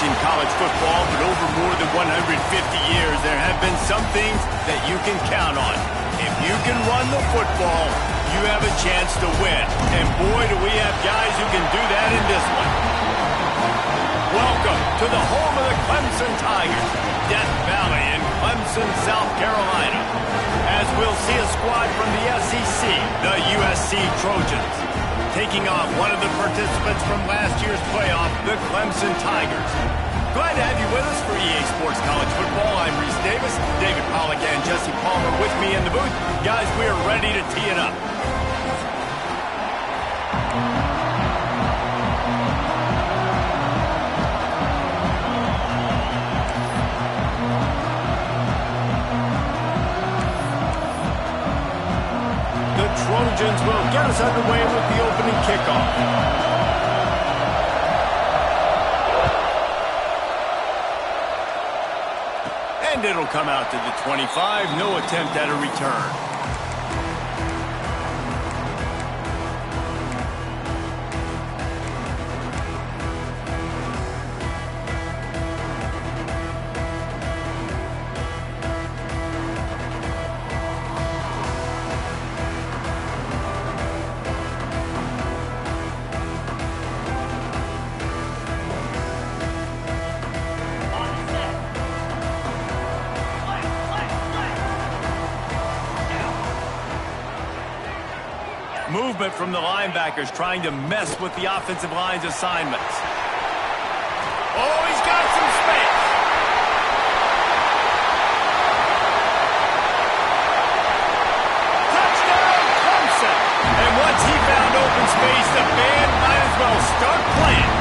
watching college football, but over more than 150 years, there have been some things that you can count on. If you can run the football, you have a chance to win. And boy, do we have guys who can do that in this one. Welcome to the home of the Clemson Tigers, Death Valley in Clemson, South Carolina. As we'll see a squad from the SEC, the USC Trojans, taking on one of the participants from last year's playoff, the Clemson Tigers. Glad to have you with us for EA Sports College Football. I'm Reese Davis, David Pollack and Jesse Palmer with me in the booth. Guys, we are ready to tee it up. The Trojans will get us underway with the opening kickoff. And it'll come out to the 25. No attempt at a return. Movement from the linebackers trying to mess with the offensive line's assignments. Oh, he's got some space. Touchdown, Clemson. And once he found open space, the band might as well start playing.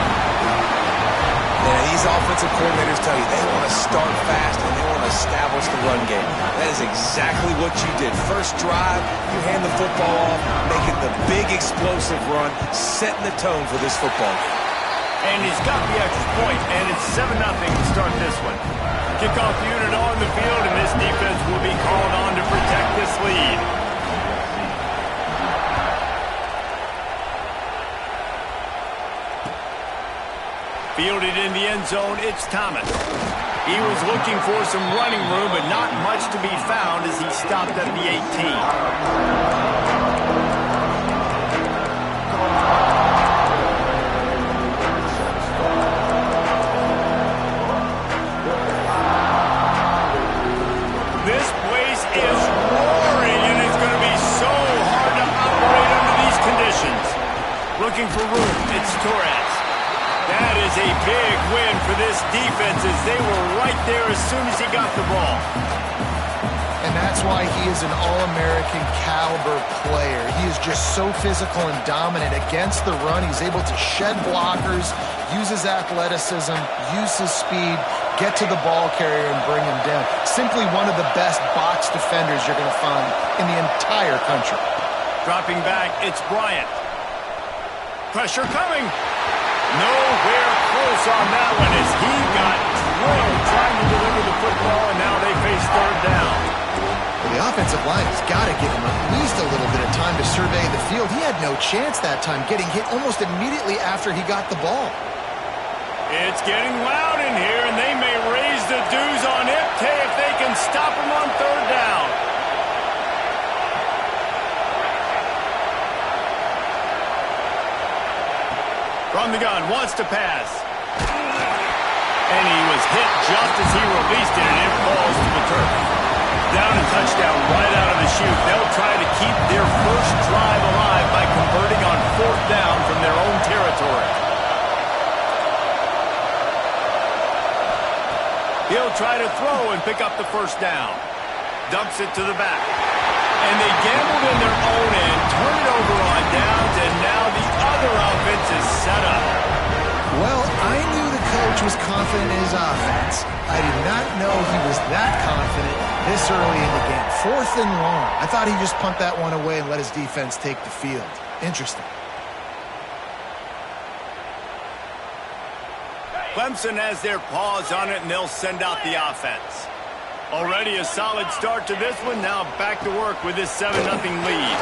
Yeah, these offensive coordinators tell you they want to start fast and they want to establish the run game. That is exactly what you did. First drive, you hand the football off, making the big explosive run, setting the tone for this football game. And he's got the extra point, and it's 7-0 to start this one. Kickoff unit on the field, and this defense will be called on to protect this lead. Fielded in the end zone, it's Thomas. He was looking for some running room, but not much to be found as he stopped at the 18. This place is roaring, and it's going to be so hard to operate under these conditions. Looking for room, it's Torres. That is a big win for this defense as they were right there as soon as he got the ball. And that's why he is an All-American caliber player. He is just so physical and dominant against the run. He's able to shed blockers, use his athleticism, use his speed, get to the ball carrier and bring him down. Simply one of the best box defenders you're going to find in the entire country. Dropping back, it's Bryant. Pressure coming. Nowhere close on that one as he got drilled trying to deliver the football, and now they face third down. Well, the offensive line has got to give him at least a little bit of time to survey the field. He had no chance that time, getting hit almost immediately after he got the ball. It's getting loud in here, and they may raise the dues on Ipte if they can stop him on third down. From the gun, wants to pass. And he was hit just as he released it, and it falls to the turf. Down and touchdown right out of the chute. They'll try to keep their first drive alive by converting on fourth down from their own territory. He'll try to throw and pick up the first down. Dumps it to the back. And they gambled in their own end, turn it over on downs, and now the other offense is set up. Well, I knew the coach was confident in his offense. I did not know he was that confident this early in the game. 4th and long. I thought he'd just punt that one away and let his defense take the field. Interesting. Clemson has their paws on it, and they'll send out the offense. Already a solid start to this one. Now back to work with this 7-0 lead.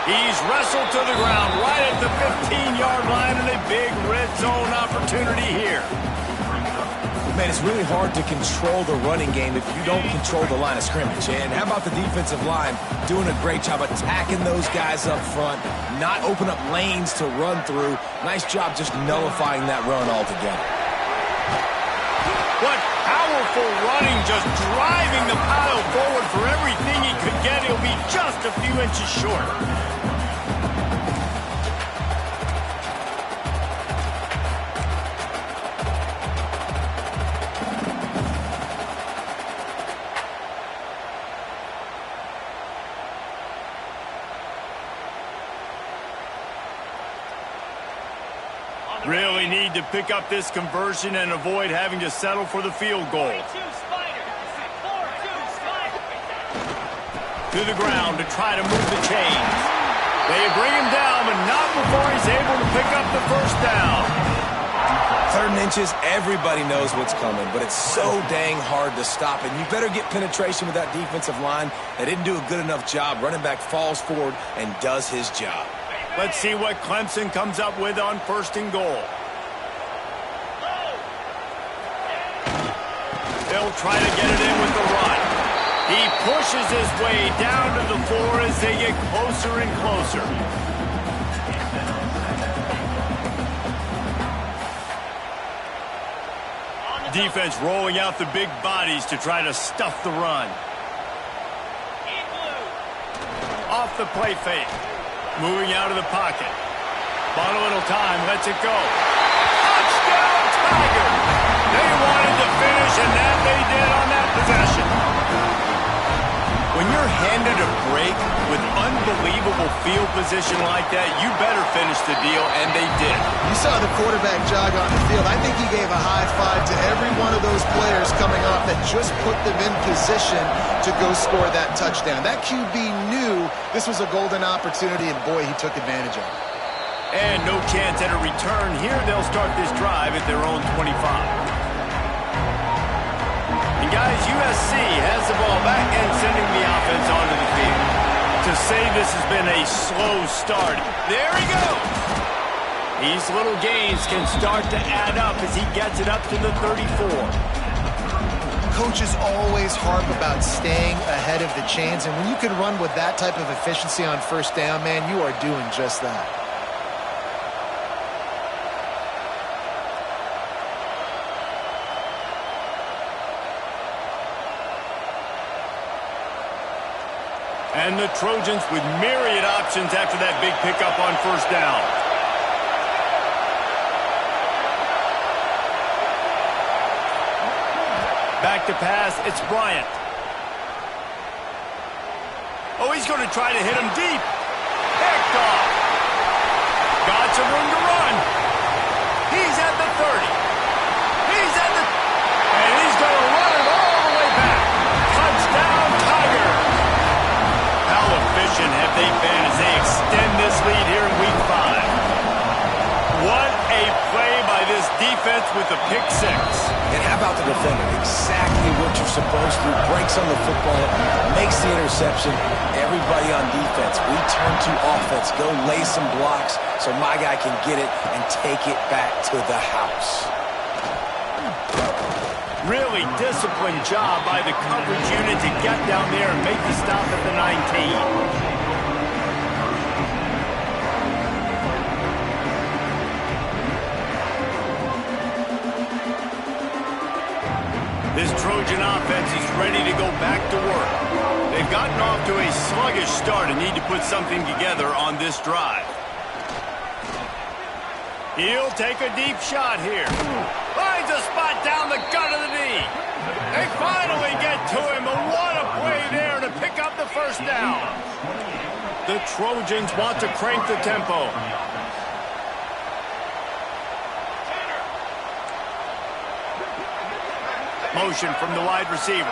He's wrestled to the ground right at the 15-yard line, and a big red zone opportunity here. Man, it's really hard to control the running game if you don't control the line of scrimmage. And how about the defensive line doing a great job attacking those guys up front, not open up lanes to run through. Nice job just nullifying that run altogether. What powerful running, just driving the pile forward for everything he could get. He'll be just a few inches short. Really need to pick up this conversion and avoid having to settle for the field goal. To the ground to try to move the chains. They bring him down, but not before he's able to pick up the first down. 3rd and inches, everybody knows what's coming, but it's so dang hard to stop. And you better get penetration with that defensive line. They didn't do a good enough job. Running back falls forward and does his job. Let's see what Clemson comes up with on 1st and goal. They'll try to get it in with the run. He pushes his way down to the floor as they get closer and closer. Defense rolling out the big bodies to try to stuff the run. Off the play fake. Moving out of the pocket. Bought a little time, lets it go. Touchdown, Tiger! They wanted to finish, and that they did on that possession. When you're handed a break with unbelievable field position like that, you better finish the deal, and they did. You saw the quarterback jog on the field. I think he gave a high five to every one of those players coming off that just put them in position to go score that touchdown. That QB knew this was a golden opportunity, and boy, he took advantage of it. And no chance at a return here. They'll start this drive at their own 25. And guys, USC has the ball back and sending the offense onto the field. To say this has been a slow start. There he goes. These little gains can start to add up as he gets it up to the 34. Coaches always harp about staying ahead of the chains, and when you can run with that type of efficiency on 1st down, man, you are doing just that. And the Trojans with myriad options after that big pickup on 1st down. Back to pass, it's Bryant. Oh, he's going to try to hit him deep. Picked off. Got some room to run. He's at the 30. He's at the... And he's going to run it all the way back. Touchdown, Tiger. How efficient have they been as they extend this lead here in Week 5? What a play by this defense with the pick 6. And how about the defender? Exactly what you're supposed to. Breaks on the football, makes the interception. Everybody on defense, we turn to offense. Go lay some blocks so my guy can get it and take it back to the house. Really disciplined job by the coverage unit to get down there and make the stop at the 19. This Trojan offense is ready to go back to work. They've gotten off to a sluggish start and need to put something together on this drive. He'll take a deep shot here. Finds a spot down the gut of the knee. They finally get to him, but what a play there to pick up the 1st down. The Trojans want to crank the tempo. Motion from the wide receiver.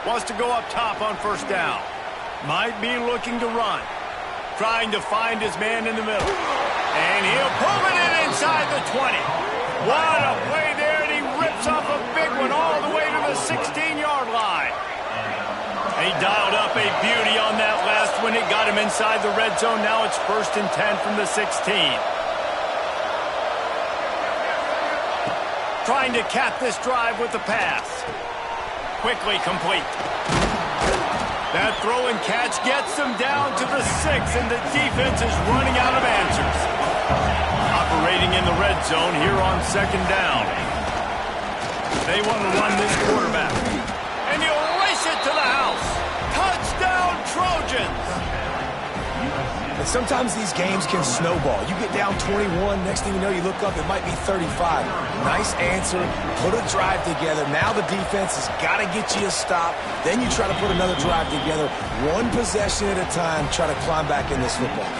Wants to go up top on 1st down. Might be looking to run. Trying to find his man in the middle. And he'll pull it in inside the 20. What a play there, and he rips off a big one all the way to the 16-yard line. He dialed up a beauty on that last when it got him inside the red zone. Now it's 1st and 10 from the 16. Trying to cap this drive with the pass. Quickly complete. That throw and catch gets them down to the 6, and the defense is running out of answers. Operating in the red zone here on 2nd down. They want to run this quarterback. And he'll race it to the house. Touchdown, Trojans! And sometimes these games can snowball. You get down 21, next thing you know, you look up, it might be 35. Nice answer, put a drive together. Now the defense has got to get you a stop. Then you try to put another drive together. One possession at a time, try to climb back in this football.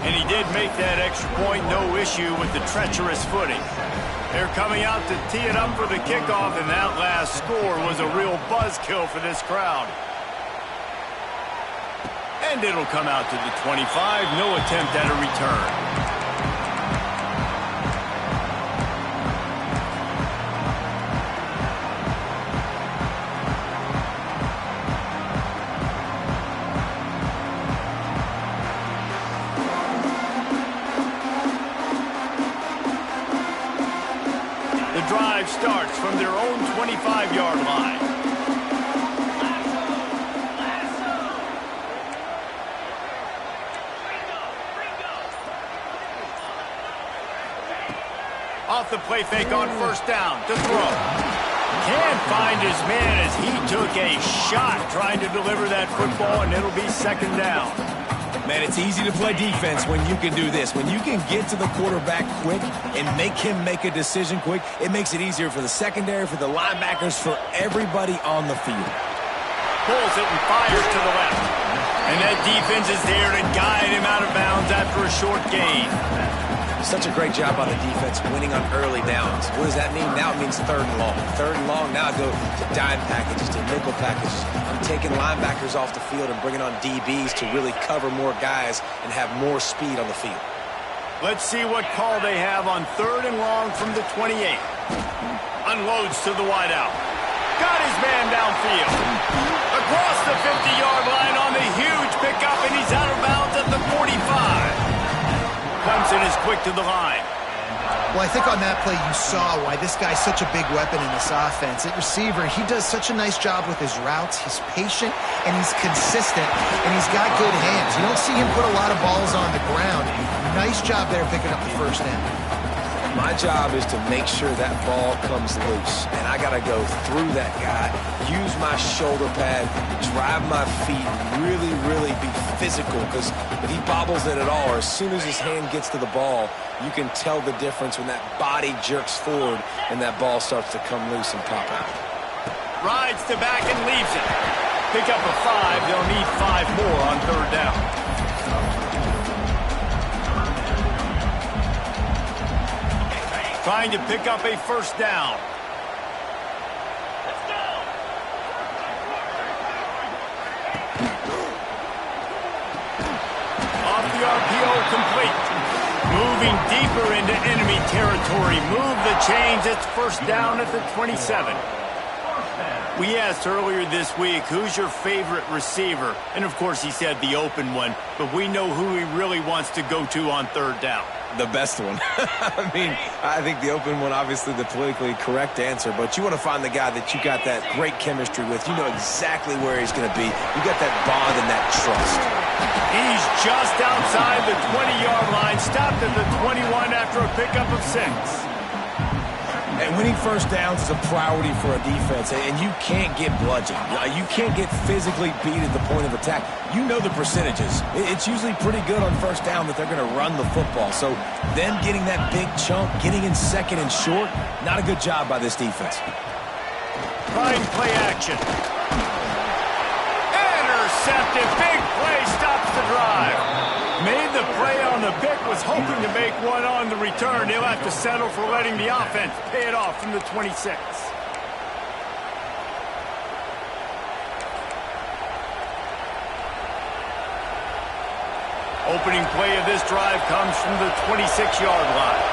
And he did make that extra point, no issue with the treacherous footing. They're coming out to tee it up for the kickoff, and that last score was a real buzzkill for this crowd. And it'll come out to the 25, no attempt at a return. The drive starts from their own 25-yard line. Off the play fake on 1st down to throw. Can't find his man as he took a shot trying to deliver that football, and it'll be 2nd down. Man, it's easy to play defense when you can do this. When you can get to the quarterback quick and make him make a decision quick, it makes it easier for the secondary, for the linebackers, for everybody on the field. Pulls it and fires to the left. And that defense is there to guide him out of bounds after a short gain. Such a great job by the defense winning on early downs. What does that mean? Now it means 3rd and long. 3rd and long, now I go to dime packages, to nickel packages. I'm taking linebackers off the field and bringing on DBs to really cover more guys and have more speed on the field. Let's see what call they have on 3rd and long from the 28. Unloads to the wideout. Got his man downfield. Across the 50-yard line on the huge pickup, and he's out of bounds at the 45. Clemson is quick to the line. Well, I think on that play you saw why this guy's such a big weapon in this offense. At receiver, he does such a nice job with his routes. He's patient, and he's consistent, and he's got good hands. You don't see him put a lot of balls on the ground. Nice job there picking up the 1st down. My job is to make sure that ball comes loose, and I got to go through that guy, use my shoulder pad, drive my feet, really, really be physical, because if he bobbles it at all, or as soon as his hand gets to the ball, you can tell the difference when that body jerks forward and that ball starts to come loose and pop out. Rides to back and leaves it. Pick up a 5. They'll need 5 more on 3rd down. Trying to pick up a 1st down. Let's go. Off the RPO, complete. Moving deeper into enemy territory. Move the chains. It's 1st down at the 27. We asked earlier this week, who's your favorite receiver? And of course he said the open one, but we know who he really wants to go to on 3rd down. The best one. I mean, I think the open one, obviously the politically correct answer, but you want to find the guy that you got that great chemistry with. You know exactly where he's going to be. You got that bond and that trust. He's just outside the 20-yard line, stopped at the 21 after a pickup of 6. And winning 1st downs is a priority for a defense, and you can't get bludgeoned. You can't get physically beat at the point of attack. You know the percentages. It's usually pretty good on 1st down that they're going to run the football. So them getting that big chunk, getting in 2nd and short, not a good job by this defense. Trying play action. Intercepted. Big play stops the drive. Made the play on the pick, was hoping to make one on the return. He'll have to settle for letting the offense pay it off from the 26. Opening play of this drive comes from the 26-yard line.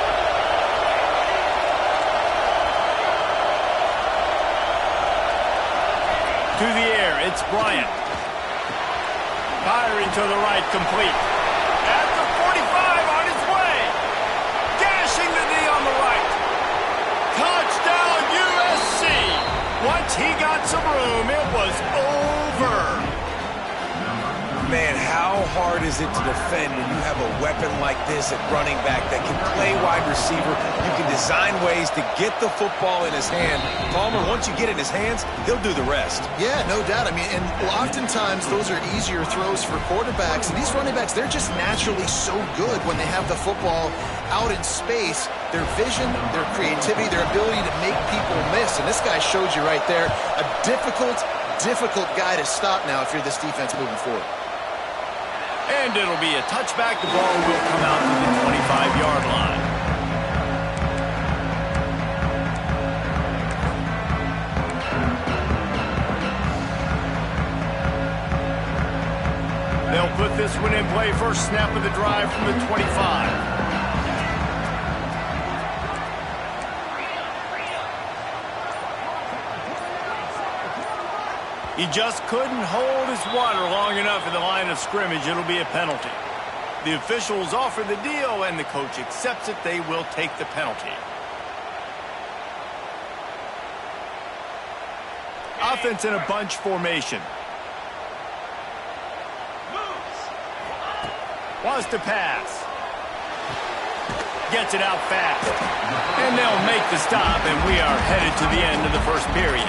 To the air, it's Bryant. Firing to the right, complete. At the 45, on his way. Gashing the knee on the right. Touchdown, USC. Once he got some room, it was over. Man, how hard is it to defend when you have a weapon like this at running back that can play wide receiver? You can design ways to get the football in his hand. Palmer, once you get it in his hands, he'll do the rest. Yeah, no doubt. I mean, and oftentimes those are easier throws for quarterbacks. And these running backs, they're just naturally so good when they have the football out in space. Their vision, their creativity, their ability to make people miss. And this guy showed you right there a difficult guy to stop now if you're this defense moving forward. And it'll be a touchback. The ball will come out to the 25-yard line. They'll put this one in play. First snap of the drive from the 25. He just couldn't hold his water long enough in the line of scrimmage. It'll be a penalty. The officials offer the deal, and the coach accepts it. They will take the penalty. Offense in a bunch formation. Wants to pass. Gets it out fast. And they'll make the stop, and we are headed to the end of the first period.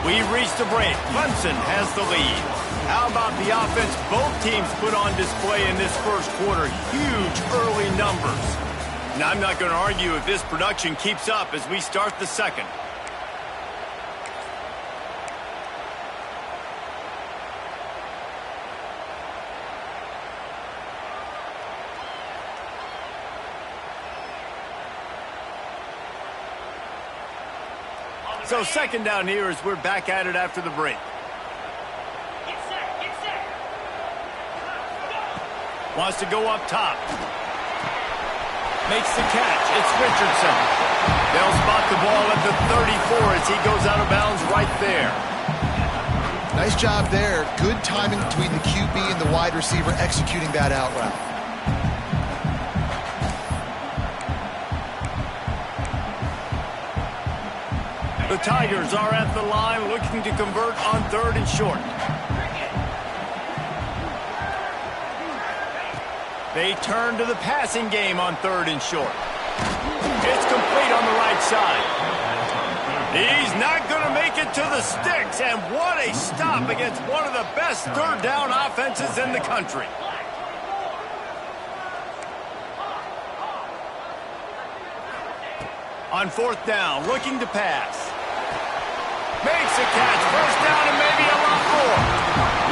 We've reached the break. Clemson has the lead. How about the offense both teams put on display in this first quarter? Huge early numbers. Now, I'm not going to argue if this production keeps up as we start the second. So second down here as we're back at it after the break. Wants to go up top. Makes the catch. It's Richardson. They'll spot the ball at the 34 as he goes out of bounds right there. Nice job there. Good timing between the QB and the wide receiver executing that out route. The Tigers are at the line looking to convert on third and short. They turn to the passing game on third and short. It's complete on the right side. He's not going to make it to the sticks, and what a stop against one of the best third down offenses in the country. On fourth down, looking to pass. Makes a catch, first down and maybe a lot more.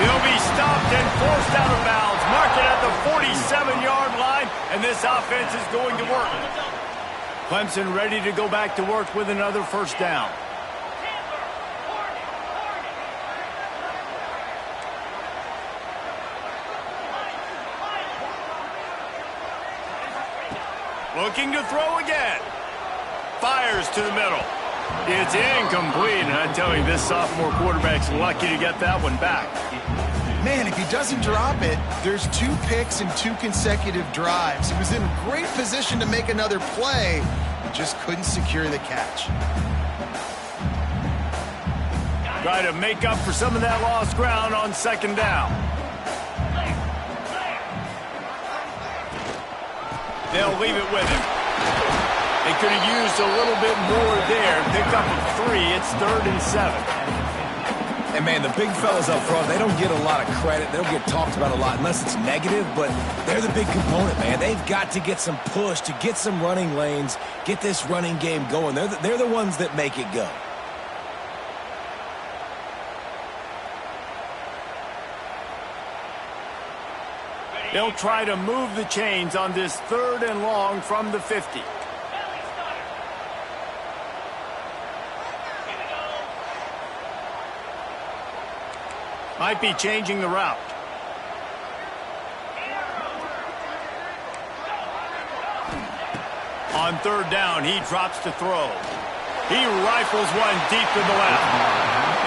He'll be stopped and forced out of bounds. Mark it at the 47-yard line, and this offense is going to work. Clemson ready to go back to work with another first down. Looking to throw again. Fires to the middle. It's incomplete, and I tell you, this sophomore quarterback's lucky to get that one back. Man, if he doesn't drop it, there's 2 picks and 2 consecutive drives. He was in great position to make another play, but just couldn't secure the catch. Try to make up for some of that lost ground on second down. They'll leave it with him. They could have used a little bit more there. Pick up a 3. It's third and 7. And, man, the big fellas up front, they don't get a lot of credit. They don't get talked about a lot unless it's negative, but they're the big component, man. They've got to get some push to get some running lanes, get this running game going. They're the ones that make it go. They'll try to move the chains on this third and long from the 50. Might be changing the route. On third down, he drops to throw. He rifles one deep to the left.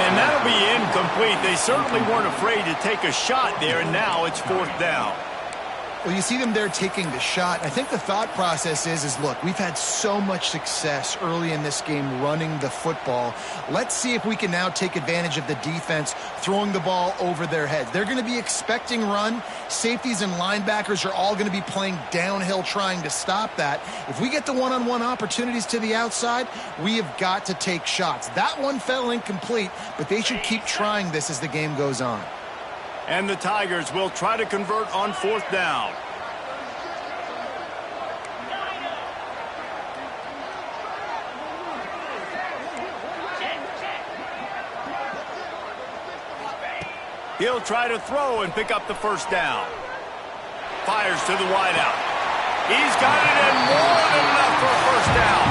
And that'll be incomplete. They certainly weren't afraid to take a shot there, and now it's 4th down. Well, you see them there taking the shot. I think the thought process is look, we've had so much success early in this game running the football. Let's see if we can now take advantage of the defense throwing the ball over their heads. They're going to be expecting run. Safeties and linebackers are all going to be playing downhill trying to stop that. If we get the one-on-one opportunities to the outside, we have got to take shots. That one fell incomplete, but they should keep trying this as the game goes on. And the Tigers will try to convert on 4th down. He'll try to throw and pick up the 1st down. Fires to the wideout. He's got it in more than enough for a 1st down.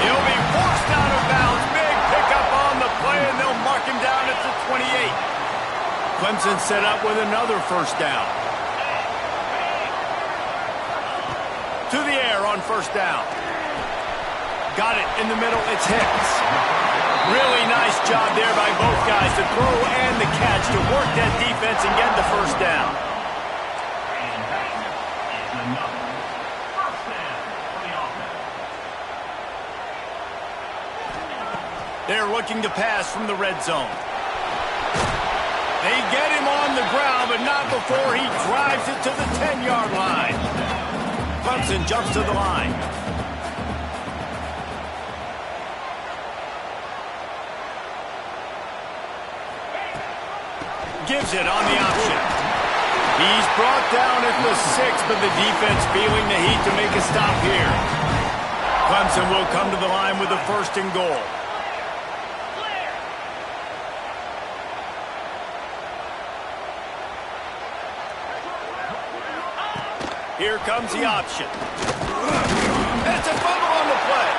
He'll be forced out of bounds. Big pickup on the play, and they'll mark him down at the 28. Clemson set up with another 1st down. To the air on 1st down. Got it in the middle. It's Hicks. Really nice job there by both guys to throw and the catch to work that defense and get the 1st down. They're looking to pass from the red zone. They get him on the ground, but not before he drives it to the 10-yard line. Clemson jumps to the line. Gives it on the option. He's brought down at the 6, but the defense feeling the heat to make a stop here. Clemson will come to the line with a 1st and goal. Here comes the option. It's a fumble on the play.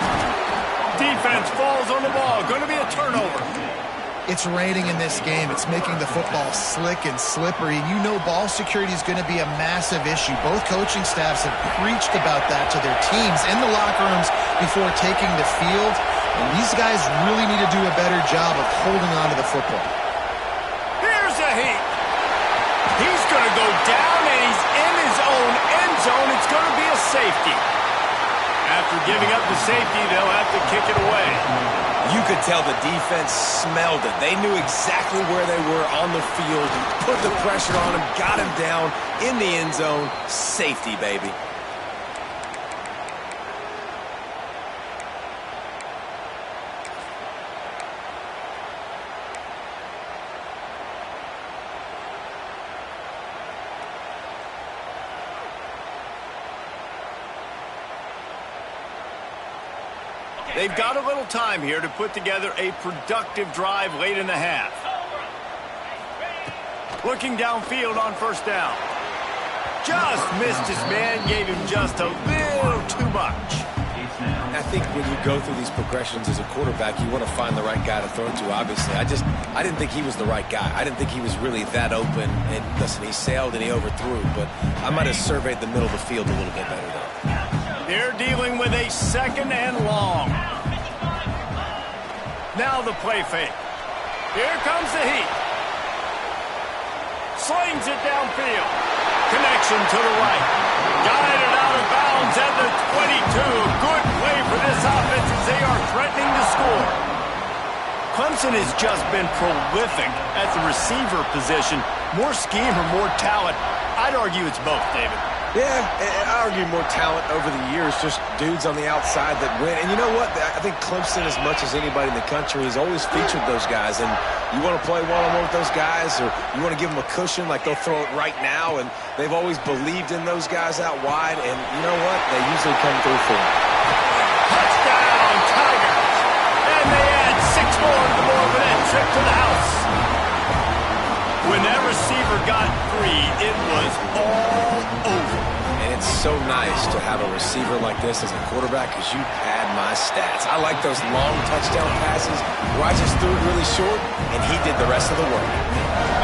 Defense falls on the ball. Going to be a turnover. It's raining in this game. It's making the football slick and slippery. And you know ball security is going to be a massive issue. Both coaching staffs have preached about that to their teams in the locker rooms before taking the field. And these guys really need to do a better job of holding on to the football. Here's a heat. He's going to go down, and he's in his own end zone. It's going to be a safety. After giving up the safety, they'll have to kick it away. You could tell the defense smelled it. They knew exactly where they were on the field, put the pressure on him, got him down in the end zone. Safety, baby. They've got a little time here to put together a productive drive late in the half. Looking downfield on 1st down. Just missed his man, gave him just a little too much. I think when you go through these progressions as a quarterback, you want to find the right guy to throw to, obviously. I didn't think he was the right guy. I didn't think he was really that open. And listen, he sailed and he overthrew, but I might have surveyed the middle of the field a little bit better, though. They're dealing with a 2nd and long. Now the play fake. Here comes the heat. Slings it downfield. Connection to the right. Guided out of bounds at the 22. Good play for this offense as they are threatening to score. Clemson has just been prolific at the receiver position. More scheme or more talent? I'd argue it's both, David. Yeah, and I argue more talent over the years, just dudes on the outside that win. And you know what? I think Clemson, as much as anybody in the country, has always featured those guys. And you want to play one-on-one with those guys, or you want to give them a cushion, like they'll throw it right now. And they've always believed in those guys out wide. And you know what? They usually come through for them. Touchdown, Tigers. And they add 6 more to the board with that trip to the house. When that receiver got free, it was all over. And it's so nice to have a receiver like this as a quarterback because you pad my stats. I like those long touchdown passes where I just threw it really short, and he did the rest of the work.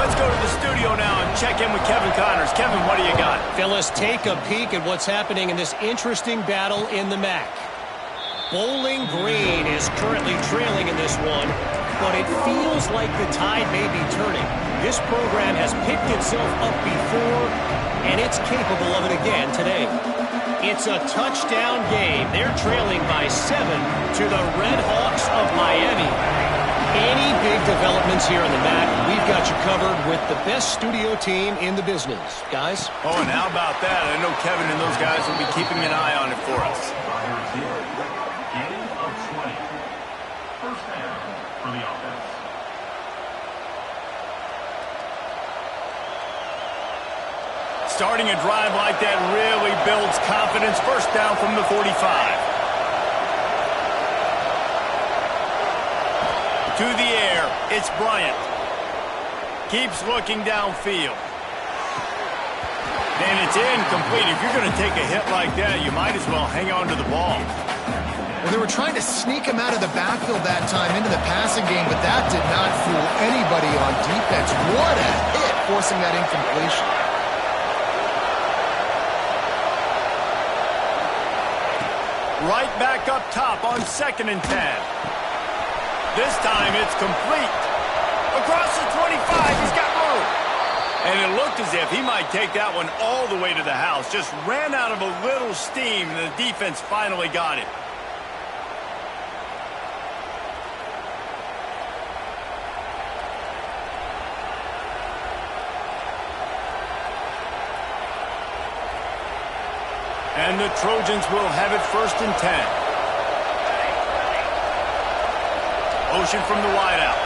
Let's go to the studio now and check in with Kevin Connors. Kevin, what do you got? Phyllis, take a peek at what's happening in this interesting battle in the MAC. Bowling Green is currently trailing in this one, but it feels like the tide may be turning. This program has picked itself up before, and it's capable of it again today. It's a touchdown game. They're trailing by 7 to the Red Hawks of Miami. Any big developments here on the mat, we've got you covered with the best studio team in the business. Guys? Oh, and how about that? I know Kevin and those guys will be keeping an eye on it for us. Starting a drive like that really builds confidence. First down from the 45. To the air, it's Bryant. Keeps looking downfield. And it's incomplete. If you're going to take a hit like that, you might as well hang on to the ball. Well, they were trying to sneak him out of the backfield that time into the passing game, but that did not fool anybody on defense. What a hit, forcing that incompletion. Right back up top on 2nd and 10. This time it's complete. Across the 25, he's got room. And it looked as if he might take that one all the way to the house. Just ran out of a little steam, and the defense finally got it. And the Trojans will have it 1st and 10. Motion from the wideout.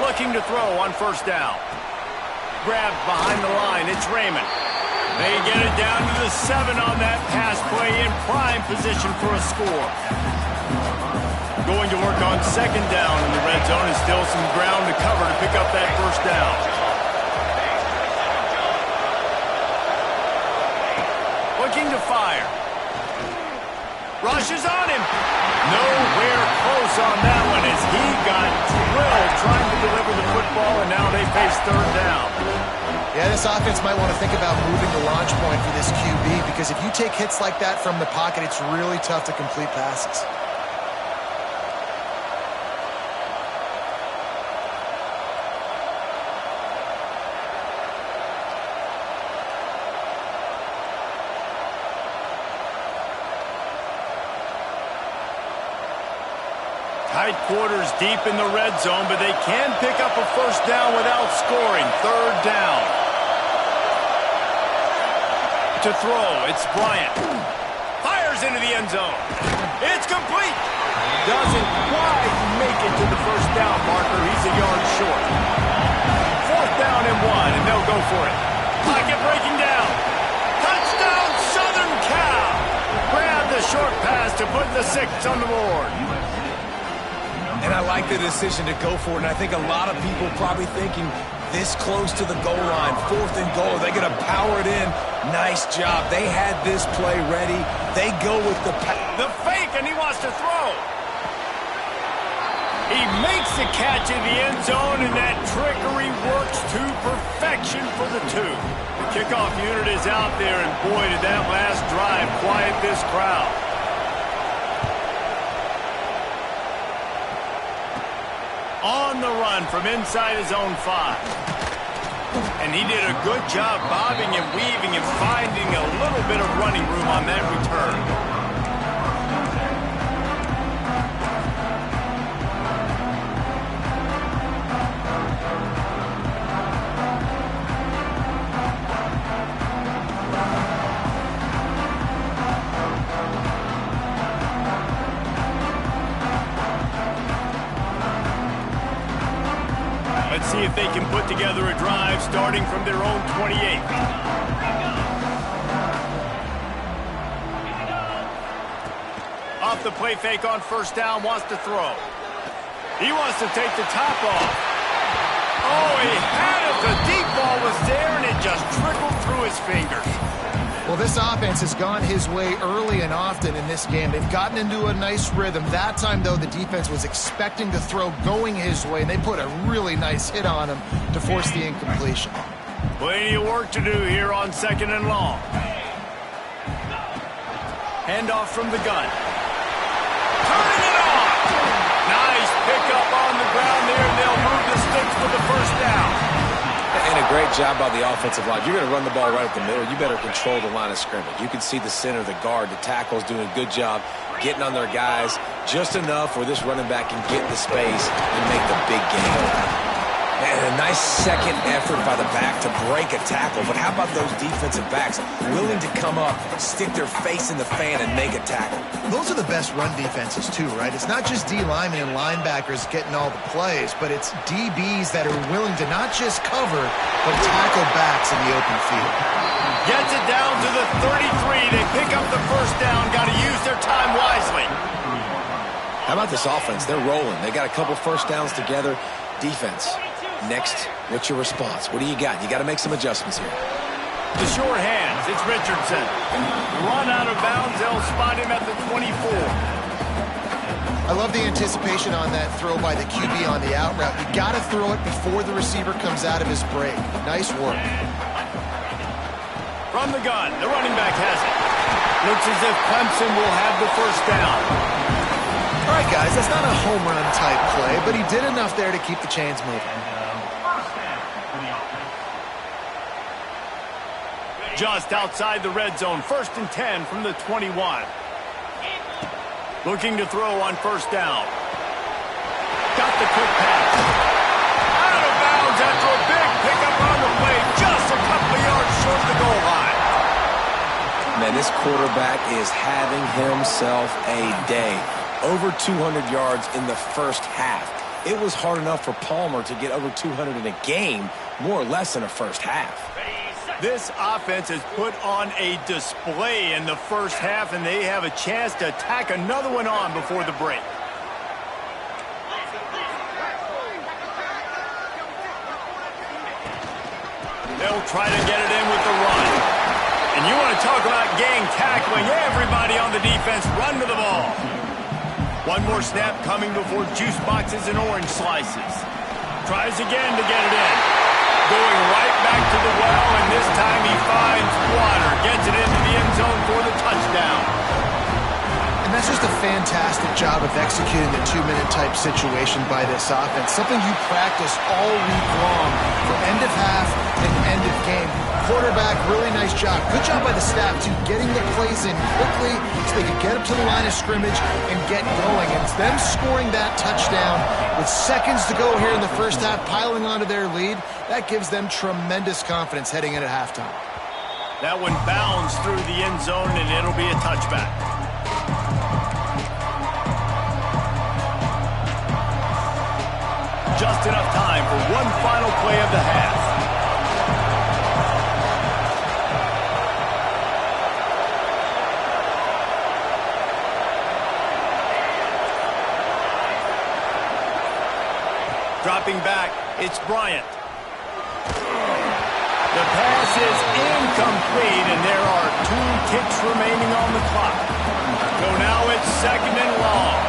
Looking to throw on 1st down. Grabbed behind the line. It's Raymond. They get it down to the 7 on that pass play in prime position for a score. Going to work on 2nd down in the red zone, and still some ground to cover to pick up that 1st down. Looking to fire. Rushes on him. Nowhere close on that one as he got drilled trying to deliver the football, and now they face 3rd down. Yeah, this offense might want to think about moving the launch point for this QB, because if you take hits like that from the pocket, it's really tough to complete passes. Tight quarters deep in the red zone, but they can pick up a 1st down without scoring. 3rd down. To throw, it's Bryant. Fires into the end zone. It's complete. Doesn't quite make it to the 1st down marker. He's a yard short. 4th down and 1, and they'll go for it. Pocket breaking down. Touchdown, Southern Cal. Grab the short pass to put the 6 on the board. And I like the decision to go for it, and I think a lot of people probably thinking this close to the goal line, 4th and goal, they're going to power it in. Nice job. They had this play ready. They go with the fake, and he wants to throw. He makes the catch in the end zone, and that trickery works to perfection for the 2. The kickoff unit is out there, and boy, did that last drive quiet this crowd. On the run from inside his own 5. And he did a good job bobbing and weaving and finding a little bit of running room on that return. Let's see if they can put together a drive starting from their own 28. Off the play fake on 1st down, wants to throw. He wants to take the top off. Oh, he had it. The deep ball was there, and it just trickled through his fingers. Well, this offense has gone his way early and often in this game. They've gotten into a nice rhythm. That time, though, the defense was expecting the throw going his way, and they put a really nice hit on him to force the incompletion. Plenty of work to do here on 2nd and long. Handoff from the gun. great job by the offensive line. You're going to run the ball right at the middle. You better control the line of scrimmage. You can see the center, the guard, the tackle's doing a good job getting on their guys just enough where this running back can get the space and make the big game. And a nice second effort by the back to break a tackle. But how about those defensive backs willing to come up, stick their face in the fan, and make a tackle? Those are the best run defenses, too, right? It's not just D linemen and linebackers getting all the plays, but it's DBs that are willing to not just cover, but tackle backs in the open field. Gets it down to the 33. They pick up the first down. Got to use their time wisely. How about this offense? They're rolling. They got a couple first downs together. Defense. Next, what's your response? What do you got? You got to make some adjustments here. The short hands. It's Richardson. Run out of bounds. They'll spot him at the 24. I love the anticipation on that throw by the QB on the out route. You got to throw it before the receiver comes out of his break. Nice work. From the gun, the running back has it. Looks as if Clemson will have the first down. All right, guys, that's not a home run type play, but he did enough there to keep the chains moving. Just outside the red zone, 1st and 10 from the 21. Looking to throw on first down. Got the quick pass. Out of bounds after a big pickup on the play, just a couple of yards short of the goal line. Man, this quarterback is having himself a day. Over 200 yards in the first half. It was hard enough for Palmer to get over 200 in a game, more or less in a first half. This offense has put on a display in the first half, and they have a chance to tack another one on before the break. They'll try to get it in with the run. And you want to talk about gang tackling. Everybody on the defense run to the ball. One more snap coming before juice boxes and orange slices. Tries again to get it in. Going right back to the well, and this time he finds water. Gets it into the end zone for the touchdown. And that's just a fantastic job of executing the two-minute type situation by this offense. Something you practice all week long for end of half and end of game. Quarterback, really nice job. Good job by the staff, too, getting the plays in quickly so they could get up to the line of scrimmage and get going. And it's them scoring that touchdown with seconds to go here in the first half, piling onto their lead. That gives them tremendous confidence heading into halftime. That one bounds through the end zone, and it'll be a touchback. Just enough time for one final play of the half. Dropping back, it's Bryant. The pass is incomplete, and there are 2 ticks remaining on the clock. So now it's 2nd and long.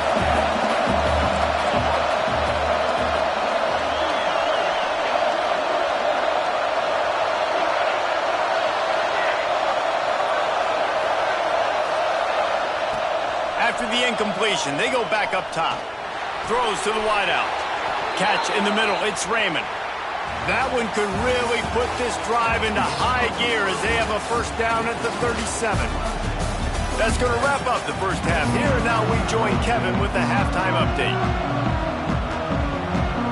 After the incompletion, they go back up top. Throws to the wideout. Catch in the middle, it's Raymond. That one could really put this drive into high gear as they have a first down at the 37. That's going to wrap up the first half here. Now we join Kevin with the halftime update.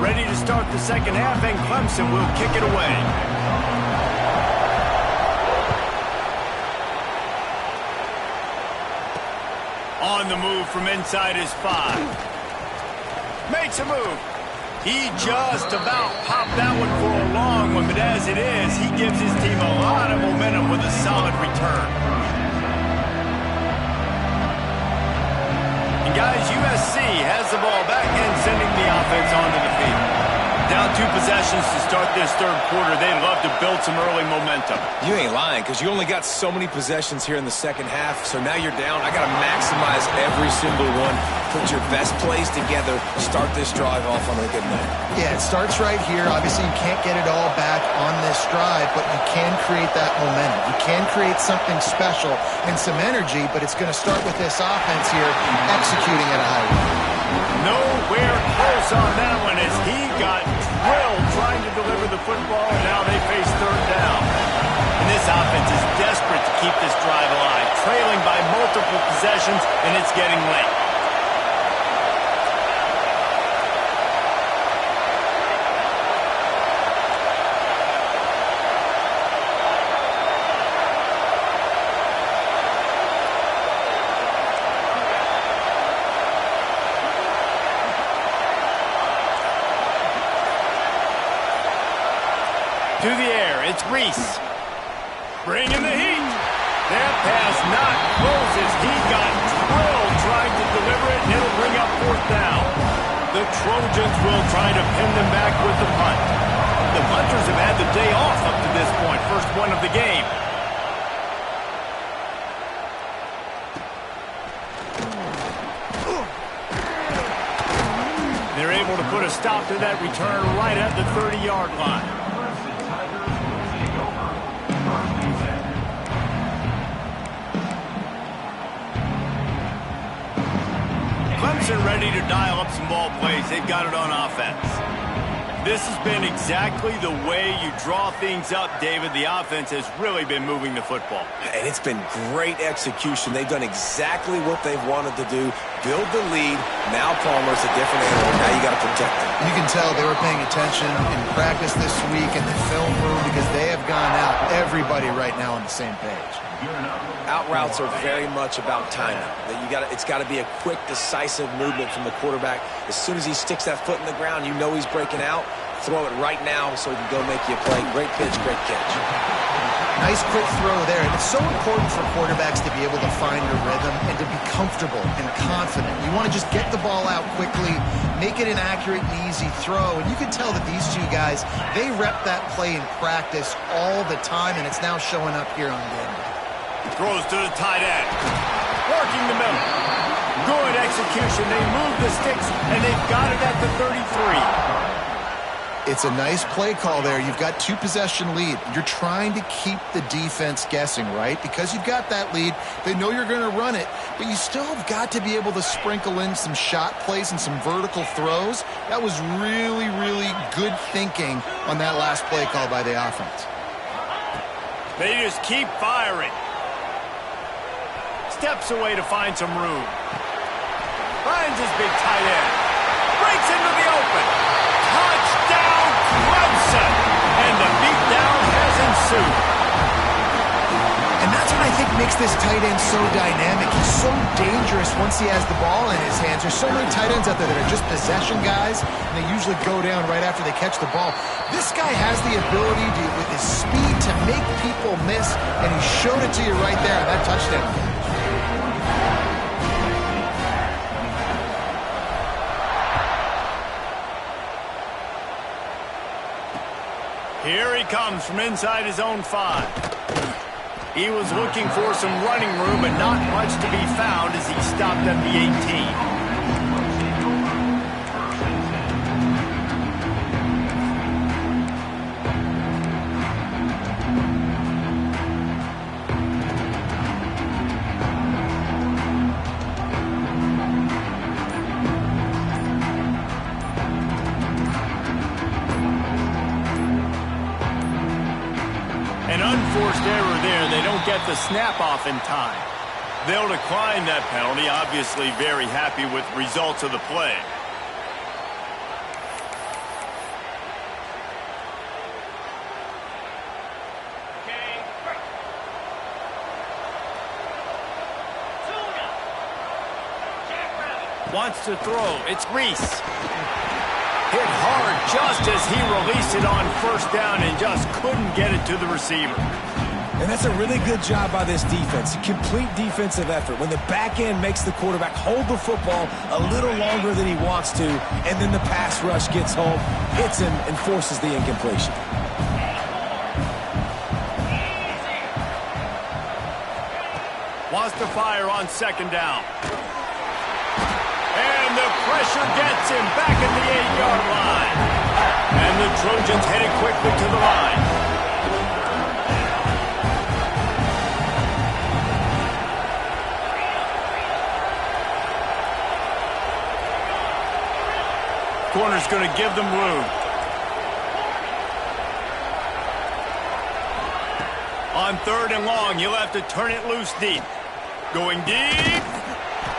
Ready to start the second half, and Clemson will kick it away. On the move from inside his 5. Makes a move. He just about popped that one for a long one, but as it is, he gives his team a lot of momentum with a solid return. And guys, USC has the ball back and sending the offense onto the field. Down 2 possessions to start this third quarter. They'd love to build some early momentum. You ain't lying, because you only got so many possessions here in the second half, so now you're down. I got to maximize every single one. Put your best plays together. Start this drive off on a good note. Yeah, it starts right here. Obviously, you can't get it all back on this drive, but you can create that momentum. You can create something special and some energy, but it's going to start with this offense here executing at a high rate. Nowhere close on that one as he got drilled trying to deliver the football, and now they face keep this drive alive. Trailing by multiple possessions, and it's getting late. To the air, it's Reese. Bringing the heat. That pass not closes. He got drilled trying to deliver it, and it'll bring up fourth down. The Trojans will try to pin them back with the punt. The punters have had the day off up to this point. First one of the game. They're able to put a stop to that return right at the 30-yard line. Clemson ready to dial up some ball plays. They've got it on offense. This has been exactly the way you draw things up, David. The offense has really been moving the football. And it's been great execution. They've done exactly what they've wanted to do. Build the lead. Now Palmer's a different animal. Now you got to protect him. You can tell they were paying attention in practice this week in the film room because they have gone out, everybody right now on the same page. Out routes are very much about timing. It's got to be a quick, decisive movement from the quarterback. As soon as he sticks that foot in the ground, you know he's breaking out. Throw it right now so he can go make you a play. Great pitch, great catch. Nice quick throw there. And it's so important for quarterbacks to be able to find a rhythm and to be comfortable and confident. You want to just get the ball out quickly, make it an accurate and easy throw. And you can tell that these two guys, they rep that play in practice all the time, and it's now showing up here on game day. Throws to the tight end. Working the middle. Good execution. They move the sticks, and they've got it at the 33. It's a nice play call there. You've got two-possession lead. You're trying to keep the defense guessing, right? Because you've got that lead. They know you're going to run it, but you still have got to be able to sprinkle in some shot plays and some vertical throws. That was really, really good thinking on that last play call by the offense. They just keep firing. Steps away to find some room. Finds his big tight end. Breaks into the open. Touchdown, Clemson! And the beatdown has ensued. And that's what I think makes this tight end so dynamic. He's so dangerous once he has the ball in his hands. There's so many tight ends out there that are just possession guys, and they usually go down right after they catch the ball. This guy has the ability to, with his speed, to make people miss, and he showed it to you right there on that touchdown. Here he comes from inside his own 5. He was looking for some running room, but not much to be found as he stopped at the 18. An unforced error there. They don't get the snap off in time. They'll decline that penalty, obviously very happy with results of the play. Wants to throw. It's Reese. Hit hard just as he released it on first down and just couldn't get it to the receiver. And that's a really good job by this defense. A complete defensive effort. When the back end makes the quarterback hold the football a little longer than he wants to, and then the pass rush gets home, hits him, and forces the incompletion. Wants to fire on second down. And the pressure gets him back at the 8-yard line. And the Trojans headed quickly to the line. Corner's going to give them room. On 3rd and long, you'll have to turn it loose deep. Going deep.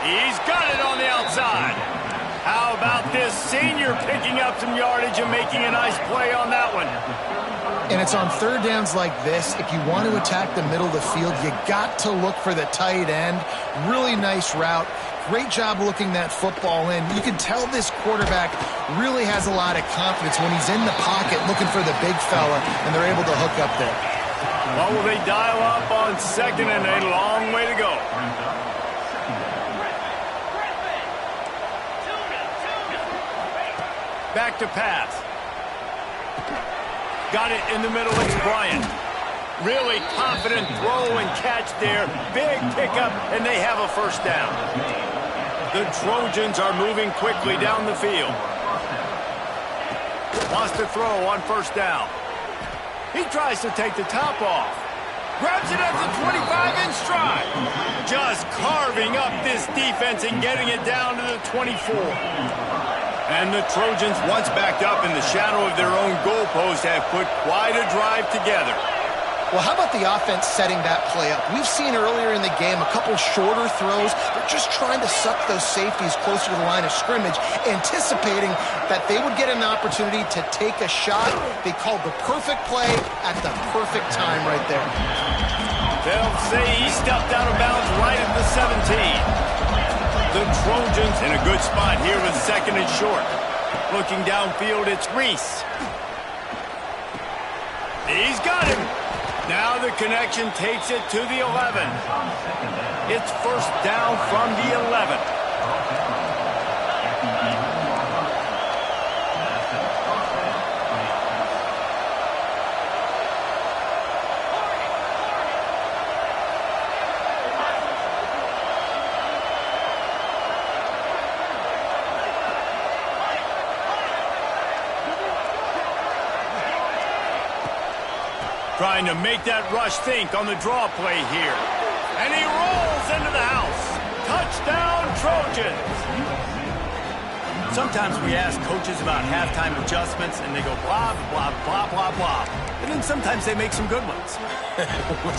He's got it on the outside. How about this senior picking up some yardage and making a nice play on that one? And it's on 3rd downs like this. If you want to attack the middle of the field, you got to look for the tight end. Really nice route. Great job looking that football in. You can tell this quarterback really has a lot of confidence when he's in the pocket looking for the big fella, and they're able to hook up there. Well, will they dial up on 2nd and a long way to go? Back to pass. Got it in the middle. It's Bryant. Really confident throw and catch there. Big pickup, and they have a 1st down. The Trojans are moving quickly down the field. Wants to throw on 1st down. He tries to take the top off. Grabs it at the 25 in stride. Just carving up this defense and getting it down to the 24. And the Trojans, once backed up in the shadow of their own goalpost, have put quite a drive together. Well, how about the offense setting that play up? We've seen earlier in the game a couple shorter throws. They're just trying to suck those safeties closer to the line of scrimmage, anticipating that they would get an opportunity to take a shot. They called the perfect play at the perfect time right there. They'll say he stepped out of bounds right at the 17. The Trojans in a good spot here with 2nd and short. Looking downfield, it's Reese. He's got him. Now the connection takes it to the 11. It's 1st down from the 11. Trying to make that rush think on the draw play here. And he rolls into the house. Touchdown, Trojans. Sometimes we ask coaches about halftime adjustments, and they go blah, blah, blah, blah, blah. And then sometimes they make some good ones.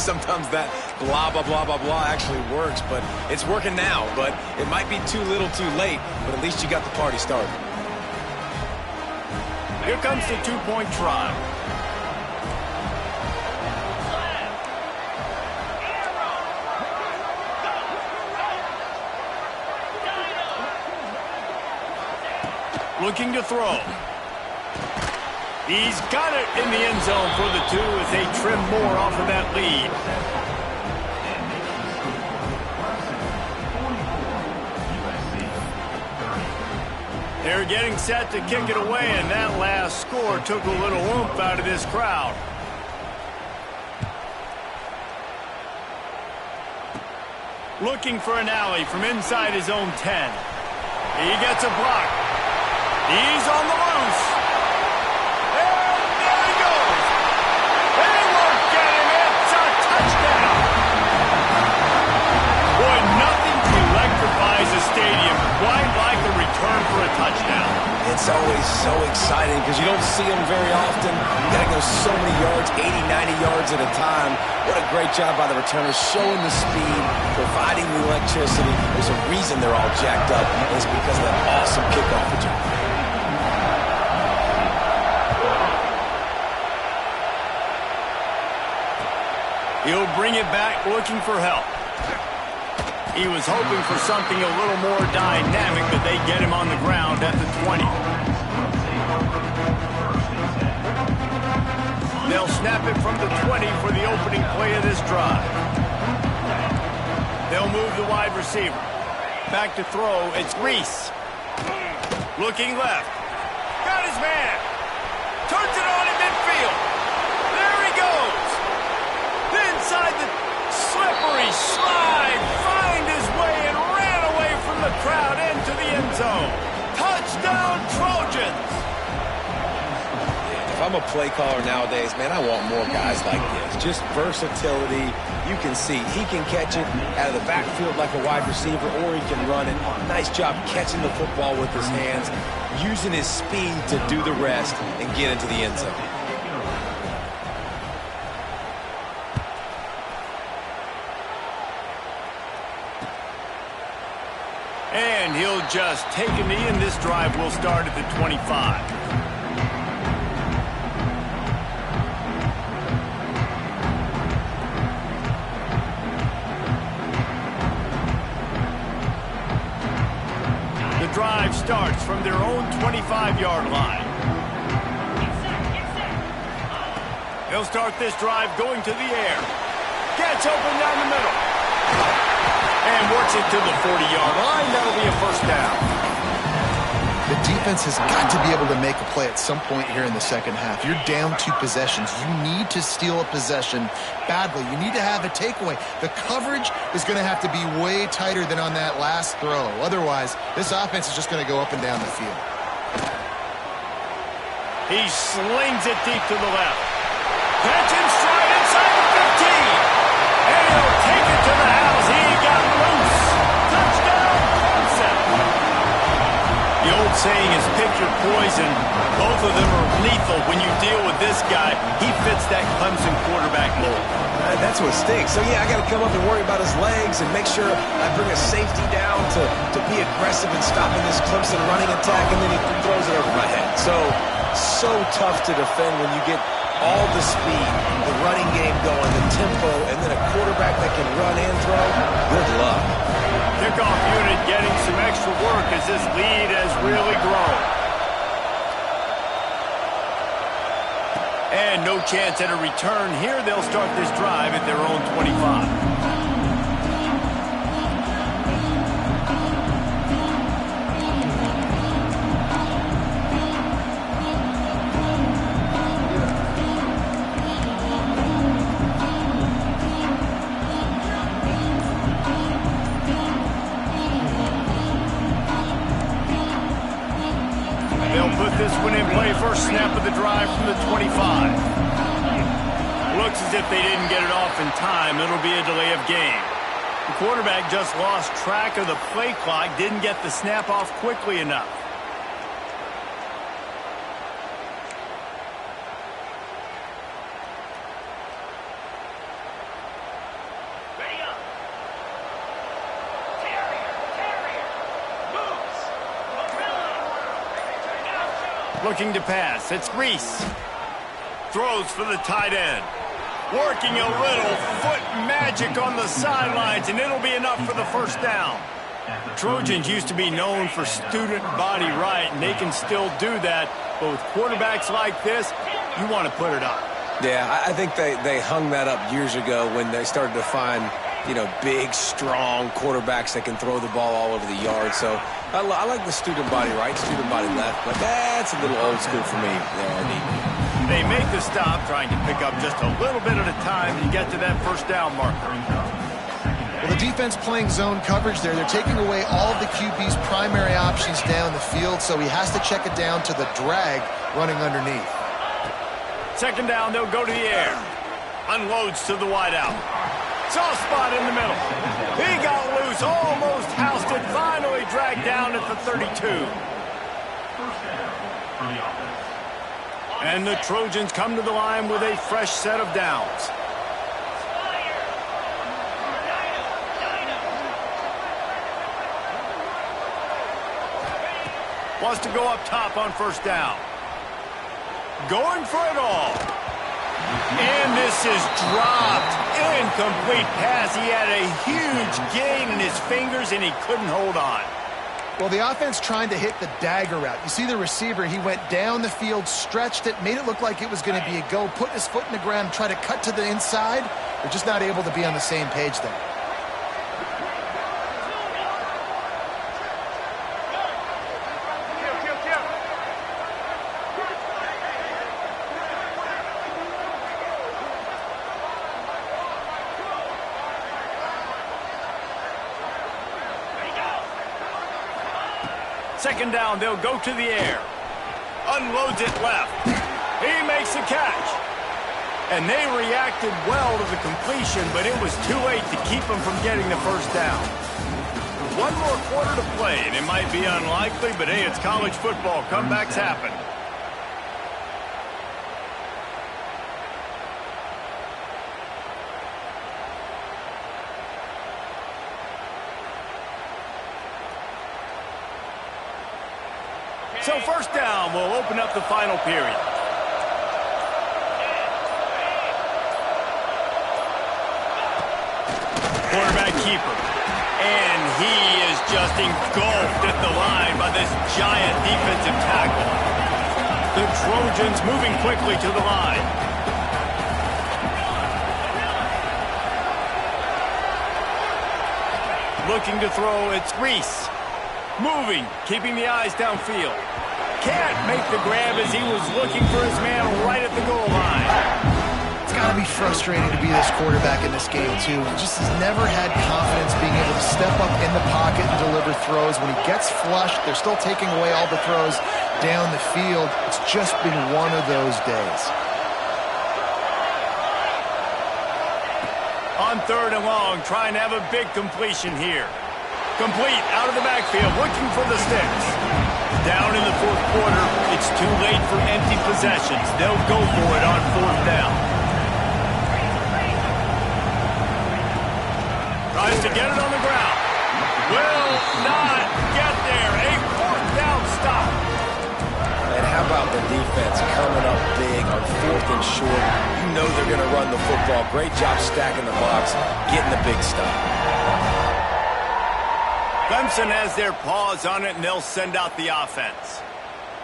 Sometimes that blah, blah, blah, blah, blah actually works, but it's working now. But it might be too little too late, but at least you got the party started. Here comes the 2-point try. Looking to throw. He's got it in the end zone for the 2 as they trim more off of that lead. They're getting set to kick it away, and that last score took a little oomph out of this crowd. Looking for an alley from inside his own 10. He gets a block. He's on the loose. And there he goes. They won't get him. It's a touchdown. Boy, nothing electrifies a stadium quite like a return for a touchdown. It's always so exciting because you don't see them very often. You got to go so many yards, 80, 90 yards at a time. What a great job by the returners, showing the speed, providing the electricity. There's a reason they're all jacked up, and it's because of that awesome kickoff return. He'll bring it back looking for help. He was hoping for something a little more dynamic, but they get him on the ground at the 20. They'll snap it from the 20 for the opening play of this drive. They'll move the wide receiver. Back to throw, it's Reese. Looking left. Got his man. Turns it on in midfield. There he goes. Inside the slippery slide, find his way and ran away from the crowd into the end zone. Touchdown, Trojans! If I'm a play caller nowadays, man, I want more guys like this. Just versatility. You can see he can catch it out of the backfield like a wide receiver, or he can run it. Nice job catching the football with his hands, using his speed to do the rest and get into the end zone. he'll just take a knee, and this drive will start at the 25. The drive starts from their own 25-yard line. They'll start this drive going to the air. Gets open down the middle. And works it to the 40-yard line. That'll be a first down. The defense has got to be able to make a play at some point here in the second half. You're down 2 possessions. You need to steal a possession badly. You need to have a takeaway. The coverage is going to have to be way tighter than on that last throw. Otherwise, this offense is just going to go up and down the field. He slings it deep to the left. Catch him straight inside the 15. And he'll take it to the house. He got loose. Touchdown, Clemson. The old saying is pick your poison. Both of them are lethal when you deal with this guy. He fits that Clemson quarterback mold. That's what stinks. So, yeah, I got to come up and worry about his legs and make sure I bring a safety down to be aggressive in stopping this Clemson running attack, and then he throws it over my head. So tough to defend when you get all the speed, the running game going, the tempo, and then a quarterback that can run and throw. Good luck. Kickoff unit getting some extra work as this lead has really grown. And no chance at a return here. They'll start this drive at their own 25. This one in play, first snap of the drive from the 25. Looks as if they didn't get it off in time. It'll be a delay of game. The quarterback just lost track of the play clock, didn't get the snap off quickly enough. Looking to pass. It's Reese. Throws for the tight end. Working a little foot magic on the sidelines, and it'll be enough for the first down. Trojans used to be known for student body right, and they can still do that. But with quarterbacks like this, you want to put it up. Yeah, I think they hung that up years ago when they started to find, big, strong quarterbacks that can throw the ball all over the yard. So I like the student body right, student body left, but that's a little old school for me, RD. They make the stop, trying to pick up just a little bit at a time and get to that first down marker. Well, the defense playing zone coverage there. They're taking away all of the QB's primary options down the field, so he has to check it down to the drag running underneath. Second down, they'll go to the air. Unloads to the wideout. Soft spot in the middle. He got loose, almost housed it, finally dragged down at the 32. And the Trojans come to the line with a fresh set of downs. Wants to go up top on first down. Going for it all. And this is dropped. Incomplete pass. He had a huge gain in his fingers, and he couldn't hold on. Well, the offense trying to hit the dagger route. You see the receiver, he went down the field, stretched it, made it look like it was going to be a go, put his foot in the ground, try to cut to the inside. They're just not able to be on the same page there. Second down, they'll go to the air. Unloads it left. He makes the catch. And they reacted well to the completion, but it was too late to keep them from getting the first down. One more quarter to play, and it might be unlikely, but hey, it's college football. Comebacks happen. So first down will open up the final period. Quarterback keeper. And he is just engulfed at the line by this giant defensive tackle. The Trojans moving quickly to the line. Looking to throw, it's Reese. Moving, keeping the eyes downfield. Can't make the grab as he was looking for his man right at the goal line. It's got to be frustrating to be this quarterback in this game, too. He just has never had confidence being able to step up in the pocket and deliver throws. When he gets flushed, they're still taking away all the throws down the field. It's just been one of those days. On third and long, trying to have a big completion here. Complete out of the backfield, looking for the sticks. Down in the fourth quarter, it's too late for empty possessions. They'll go for it on fourth down. Tries to get it on the ground. Will not get there. A fourth down stop. And how about the defense coming up big on fourth and short? You know they're going to run the football. Great job stacking the box, getting the big stop. Clemson has their paws on it, and they'll send out the offense.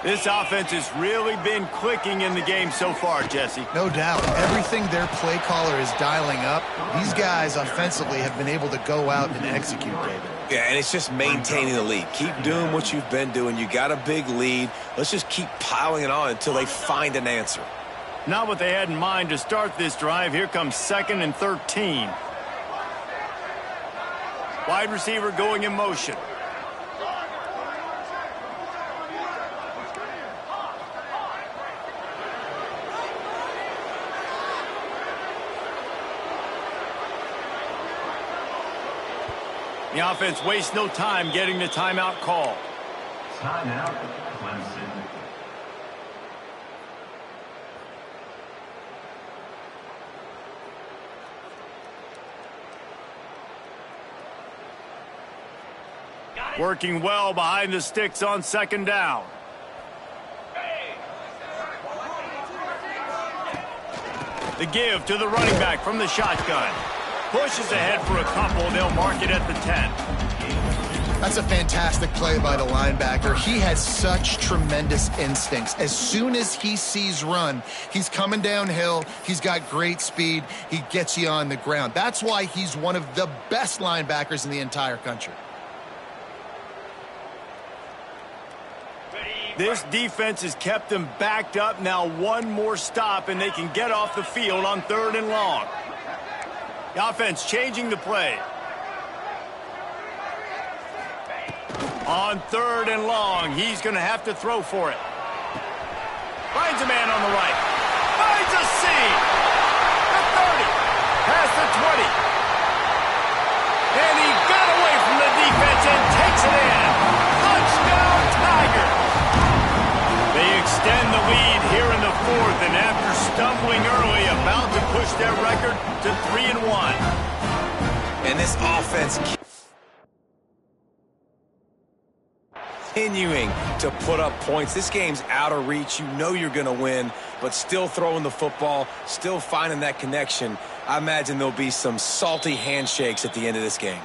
This offense has really been clicking in the game so far, Jesse. No doubt. Everything their play caller is dialing up, these guys offensively have been able to go out and execute, David. Yeah, and it's just maintaining the lead. Keep doing what you've been doing. You got a big lead. Let's just keep piling it on until they find an answer. Not what they had in mind to start this drive. Here comes 2nd and 13. Wide receiver going in motion. The offense wastes no time getting the timeout call. Timeout, Clemson. Working well behind the sticks on 2nd down. The give to the running back from the shotgun. Pushes ahead for a couple. They'll mark it at the 10. That's a fantastic play by the linebacker. He has such tremendous instincts. As soon as he sees run, he's coming downhill. He's got great speed. He gets you on the ground. That's why he's one of the best linebackers in the entire country. This defense has kept them backed up. Now one more stop, and they can get off the field on 3rd and long. The offense changing the play. On 3rd and long, he's going to have to throw for it. Finds a man on the right. Finds a seam. The 30. Past the 20. And he got away from the defense and takes it in. Touchdown, Tiger. They extend the lead here in the 4th, and after stumbling early, about to push their record to 3-1. And this offense continuing to put up points. This game's out of reach. You know you're going to win, but still throwing the football, still finding that connection. I imagine there'll be some salty handshakes at the end of this game.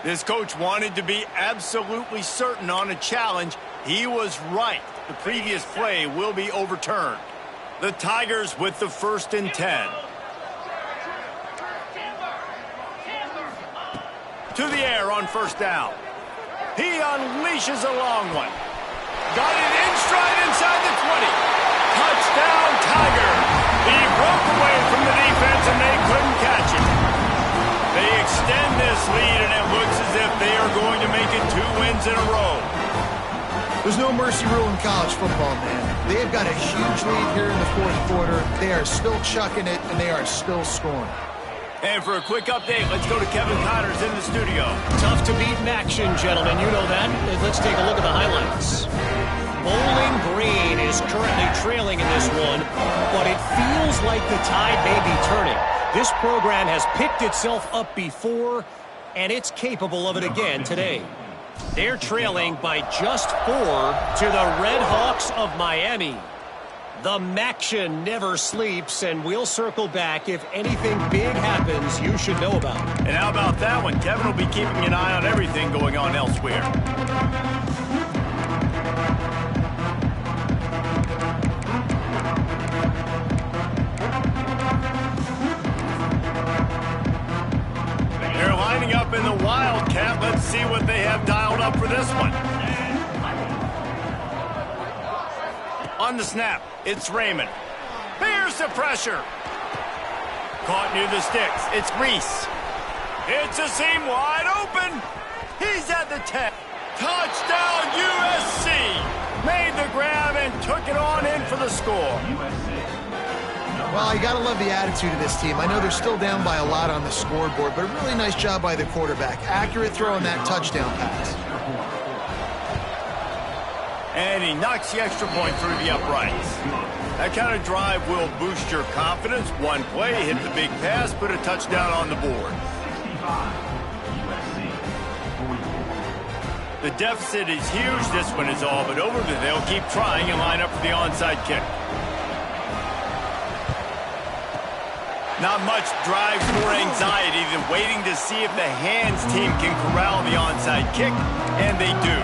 This coach wanted to be absolutely certain on a challenge. He was right. The previous play will be overturned. The Tigers with the 1st and 10. To the air on 1st down. He unleashes a long one. Got it in stride inside the 20. Touchdown, Tiger. He broke away from the defense and they couldn't catch it. They extend this lead and it looks as if they are going to make it 2 wins in a row. There's no mercy rule in college football, man. They've got a huge lead here in the 4th quarter. They are still chucking it, and they are still scoring. And for a quick update, let's go to Kevin Connors in the studio. Tough to beat in action, gentlemen. You know that. Let's take a look at the highlights. Bowling Green is currently trailing in this one, but it feels like the tide may be turning. This program has picked itself up before, and it's capable of it again today. They're trailing by just 4 to the Red Hawks of Miami. The Maction never sleeps, and we'll circle back if anything big happens you should know about. And how about that one? Kevin will be keeping an eye on everything going on elsewhere. They're lining up in the Wildcat. Let's see what they have dialed up for this one. On the snap, it's Raymond. Here's the pressure. Caught near the sticks. It's Reese. It's a seam wide open. He's at the 10. Touchdown USC. Made the grab and took it on in for the score. Well, you got to love the attitude of this team. I know they're still down by a lot on the scoreboard, but a really nice job by the quarterback. Accurate throw on that touchdown pass. And he knocks the extra point through the uprights. That kind of drive will boost your confidence. One play, hit the big pass, put a touchdown on the board. The deficit is huge. This one is all but over, but they'll keep trying and line up for the onside kick. Not much drives more anxiety than waiting to see if the hands team can corral the onside kick, and they do.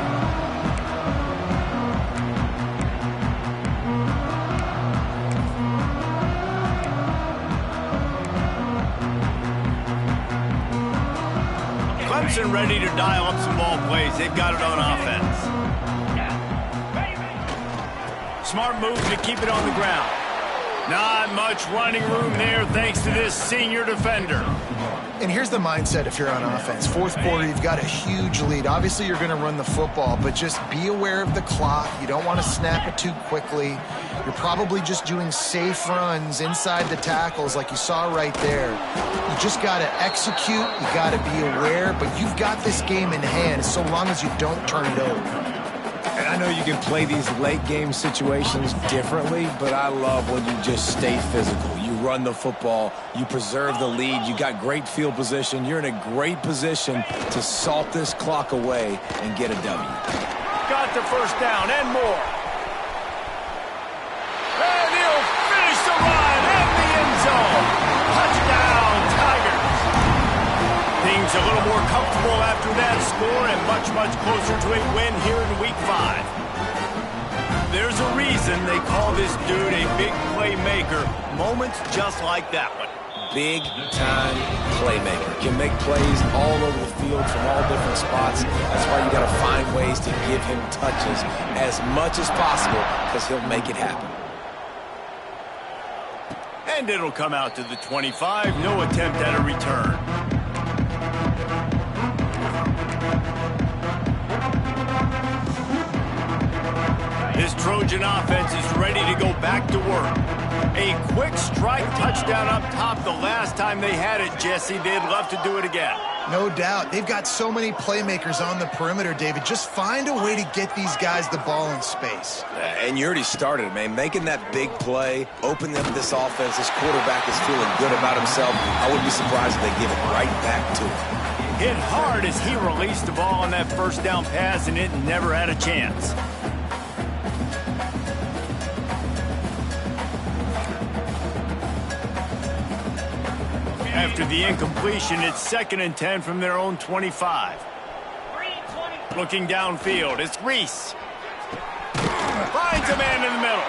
Clemson ready to dial up some ball plays. They've got it on offense. Smart move to keep it on the ground. Not much running room there thanks to this senior defender. And here's the mindset if you're on offense. Fourth quarter, you've got a huge lead. Obviously, you're going to run the football, but just be aware of the clock. You don't want to snap it too quickly. You're probably just doing safe runs inside the tackles like you saw right there. You just got to execute. You got to be aware, but you've got this game in hand so long as you don't turn it over. And I know you can play these late game situations differently, but I love when you just stay physical. You run the football, you preserve the lead, you got great field position. You're in a great position to salt this clock away and get a W. Got the first down and more. And he'll finish the run in the end zone. Touchdown, Tigers. Things a little more comfortable after that score and much, much closer to a win here in Week 5. There's a reason they call this dude a big playmaker. Moments just like that one. Big-time playmaker. Can make plays all over the field from all different spots. That's why you got to find ways to give him touches as much as possible because he'll make it happen. And it'll come out to the 25. No attempt at a return. This Trojan offense is ready to go back to work. A quick strike touchdown up top the last time they had it, Jesse. They'd love to do it again. No doubt. They've got so many playmakers on the perimeter, David. Just find a way to get these guys the ball in space. And you already started, man. Making that big play, opening up this offense. This quarterback is feeling good about himself. I wouldn't be surprised if they give it right back to him. Hit hard as he released the ball on that first down pass, and it never had a chance. After the incompletion, it's 2nd and 10 from their own 25. Looking downfield, it's Reese. Finds a man in the middle.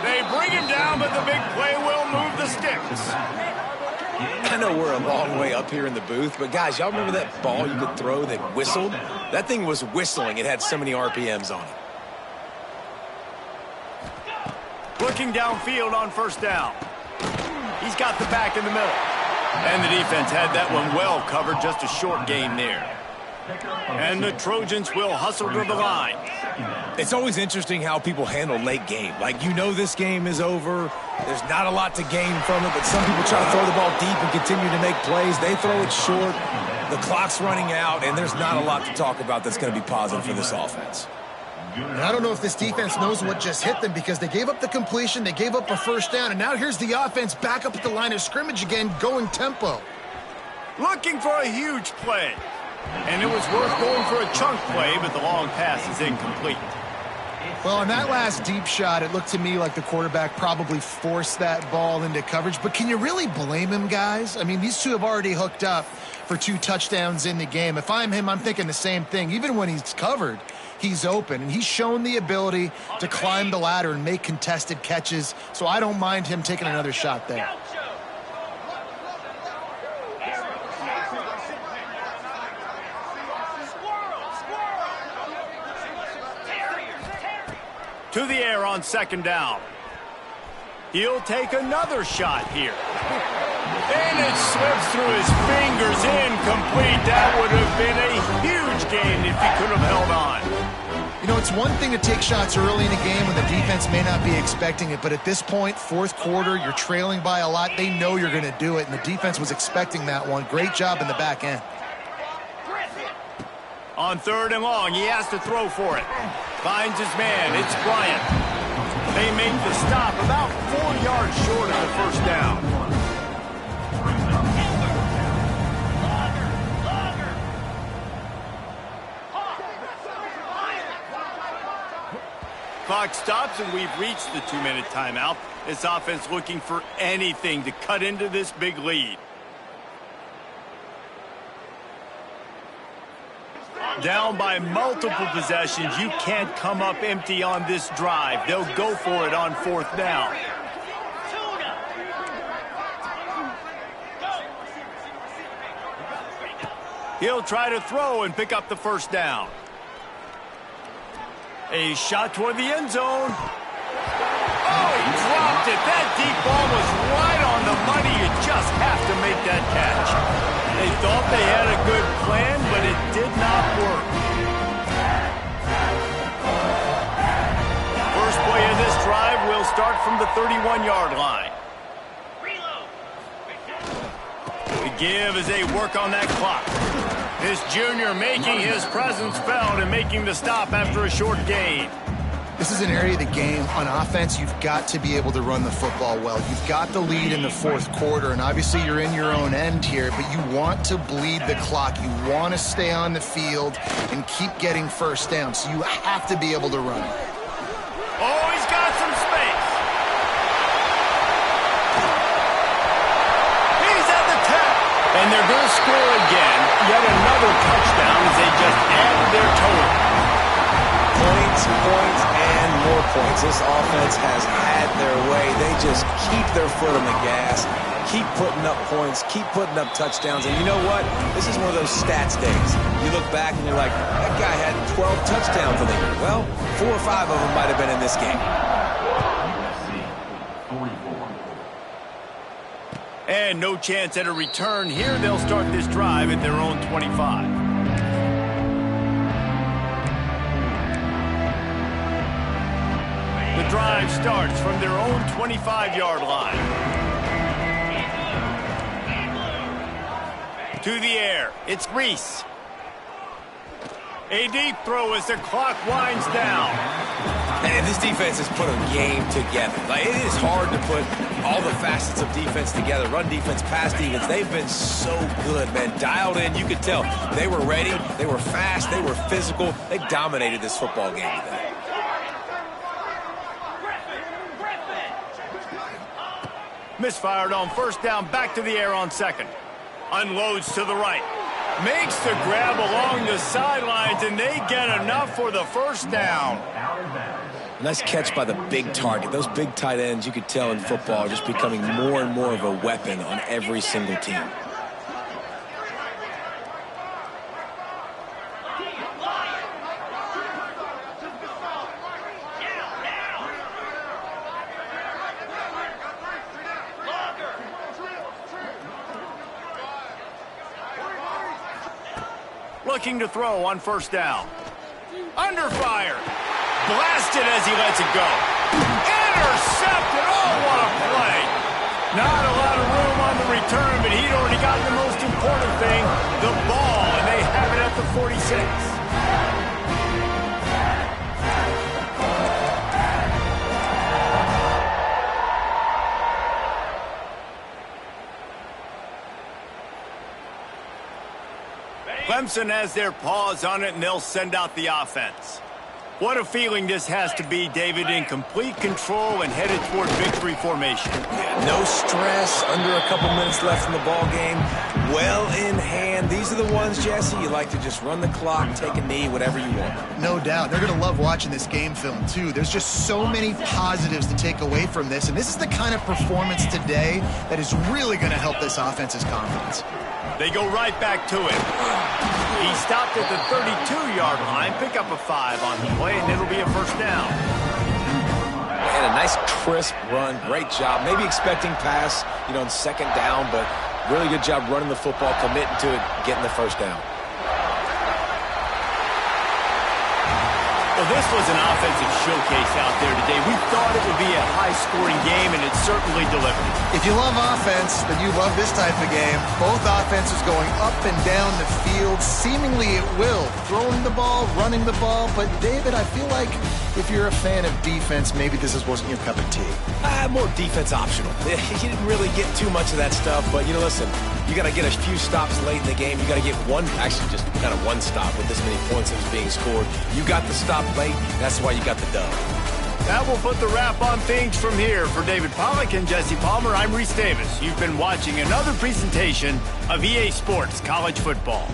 They bring him down, but the big play will move the sticks. I know we're a long way up here in the booth, but guys, y'all remember that ball you could throw that whistled? That thing was whistling. It had so many RPMs on it. Looking downfield on first down. He's got the back in the middle. And the defense had that one well covered, just a short gain there. And the Trojans will hustle to the line. It's always interesting how people handle late game. Like, you know this game is over. There's not a lot to gain from it, but some people try to throw the ball deep and continue to make plays. They throw it short. The clock's running out, and there's not a lot to talk about that's going to be positive for this offense. And I don't know if this defense knows what just hit them because they gave up the completion, they gave up a first down, and now here's the offense back up at the line of scrimmage again, going tempo. Looking for a huge play. And it was worth going for a chunk play, but the long pass is incomplete. Well, on that last deep shot, it looked to me like the quarterback probably forced that ball into coverage. But can you really blame him, guys? I mean, these two have already hooked up for 2 touchdowns in the game. If I'm him, I'm thinking the same thing. Even when he's covered, he's open. And he's shown the ability to climb the ladder and make contested catches. So I don't mind him taking another shot there. To the air on second down. He'll take another shot here. And it slips through his fingers, incomplete. That would have been a huge gain if he could have held on. You know, it's one thing to take shots early in a game when the defense may not be expecting it, but at this point, fourth quarter, you're trailing by a lot. They know you're going to do it, and the defense was expecting that one. Great job in the back end. On third and long, he has to throw for it. Finds his man. It's Bryant. They make the stop about 4 yards short of the first down. Clock stops, and we've reached the 2-minute timeout. This offense looking for anything to cut into this big lead. Down by multiple possessions, you can't come up empty on this drive. They'll go for it on fourth down. He'll try to throw and pick up the first down. A shot toward the end zone. Oh, he dropped it. That deep ball was right on the money. You just have to make that catch. They thought they had a good plan, but it did not work. First play of this drive will start from the 31-yard line. The give as they work on that clock. This junior making his presence felt and making the stop after a short gain. This is an area of the game on offense you've got to be able to run the football well. You've got the lead in the fourth quarter, and obviously you're in your own end here, but you want to bleed the clock. You want to stay on the field and keep getting first down, so you have to be able to run it. Oh, he's got some space. He's at the 10. And they're going to score again. Yet another touchdown as they just added their total. Points, and more points. This offense has had their way. They just keep their foot on the gas, keep putting up points, keep putting up touchdowns. And you know what? This is one of those stats days. You look back and you're like, that guy had 12 touchdowns in the year. Well, 4 or 5 of them might have been in this game. And no chance at a return here. They'll start this drive at their own 25. The drive starts from their own 25-yard line. To the air, it's Reese. A deep throw as the clock winds down. And this defense has put a game together. Like, it is hard to put all the facets of defense together. Run defense, pass defense. They've been so good, man. Dialed in, you could tell. They were ready. They were fast. They were physical. They dominated this football game today. Misfired on first down, back to the air on second. Unloads to the right. Makes the grab along the sidelines, and they get enough for the first down. Nice catch by the big target. Those big tight ends, you could tell in football, are just becoming more and more of a weapon on every single team. Looking to throw on first down. Under fire. Blasted as he lets it go. Intercepted. Oh, what a play. Not a lot of room on the return, but he'd already gotten the most important thing, the ball, and they have it at the 46. Clemson has their paws on it, and they'll send out the offense. What a feeling this has to be, David, in complete control and headed toward victory formation. No stress, under a couple minutes left in the ball game. Well in hand. These are the ones, Jesse, you like to just run the clock, take a knee, whatever you want. No doubt. They're going to love watching this game film, too. There's just so many positives to take away from this, and this is the kind of performance today that is really going to help this offense's confidence. They go right back to it. He stopped at the 32-yard line. Pick up a 5 on the play, and it'll be a first down. And a nice, crisp run. Great job. Maybe expecting pass, in second down, but really good job running the football, committing to it, getting the first down. Well, this was an offensive showcase out there today. We thought it would be a high-scoring game, and it certainly delivered. If you love offense, then you love this type of game. Both offenses going up and down the field, seemingly at will. Throwing the ball, running the ball. But, David, I feel like if you're a fan of defense, maybe this wasn't your cup of tea. More defense optional. You didn't really get too much of that stuff, but, listen, you got to get a few stops late in the game. You got to get one stop with this many points that was being scored. You got the stop late. That's why you got the dub. That will put the wrap on things from here. For David Pollack and Jesse Palmer, I'm Reese Davis. You've been watching another presentation of EA Sports College Football.